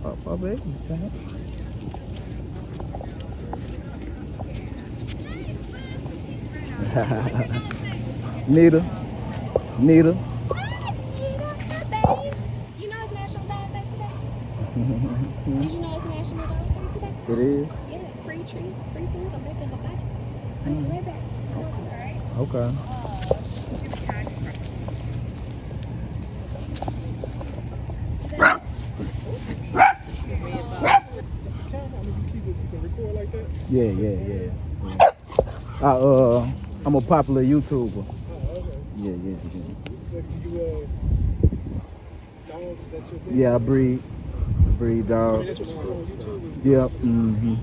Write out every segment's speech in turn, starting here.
Oh, my baby. Nita. Nita. Hi, babe. You know it's National Dog Day today? Did you know it's National Dog Day today? It is? Yeah, free treats, free food. I'm making hibachi. I'll be right back. Alright? Okay. Yeah. I'm a popular YouTuber. Oh, okay. Yeah. So you dogs, that's your thing? Yeah, I breed dogs. That's what you do on YouTube? Yep. Mm-hmm.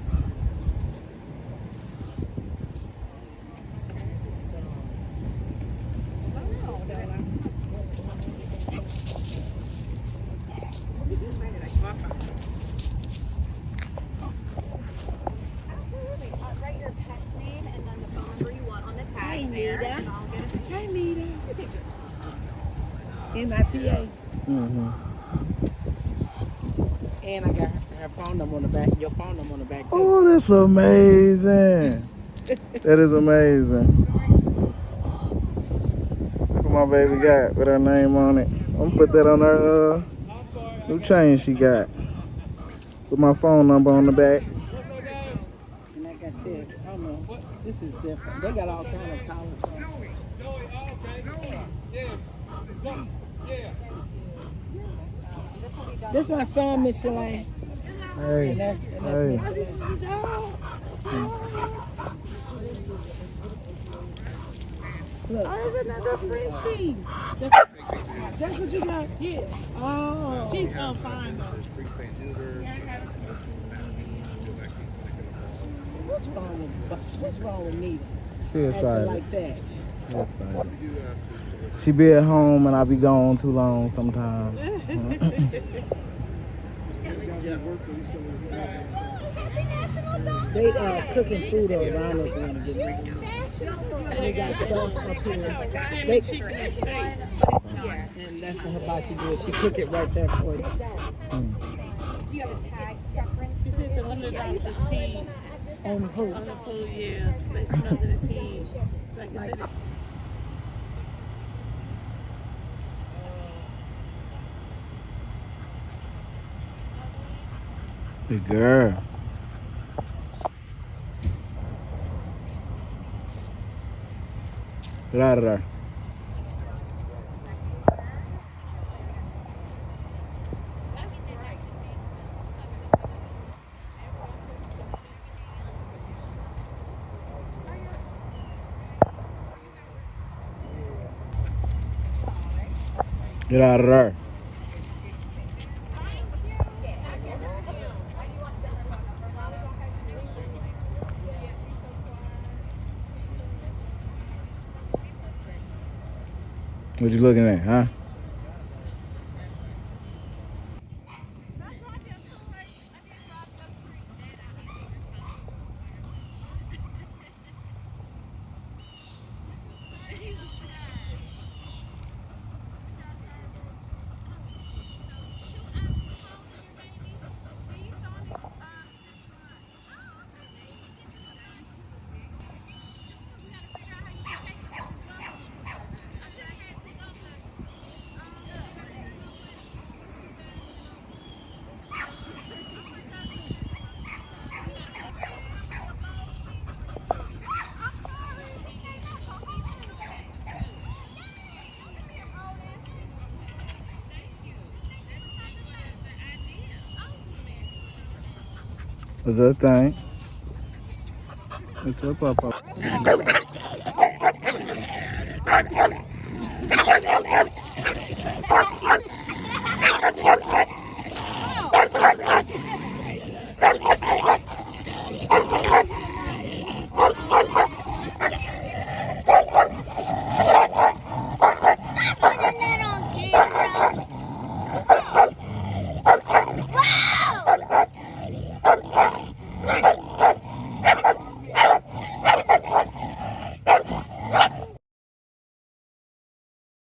Write your pet's name and then the phone number you want on the tag. Hey, there, Nita. and I'll get it. Hey, Nita. You take this. NITA. Mm-hmm. And I got her phone number on the back. Your phone number on the back, too. Oh, that's amazing. That is amazing. Look what my baby got with her name on it. I'm gonna put that on her new chain she got. With my phone number on the back. And I got this. Oh, no. This is different. They got all kind of collars on. This my son, Michelin. Hey, And that's hey. Michelin. Look. There's another Frenchie. That's what you got? Yeah. Oh. She's fine, though. What's wrong with Nita? She Acting excited. like that. She excited. She be at home and I be gone too long sometimes. They cooking food around us when they get ready. They got stuff up here. They and that's what hibachi do. She cook it right there for you. Do you have a tag preference? She said the $100 is peas. On the food. On the food, yeah. They smell the peas. Like I said, Good girl. Get out of there. Get out of there. What you looking at, huh? What's that thing? What's up, Papa? Stop putting that on camera.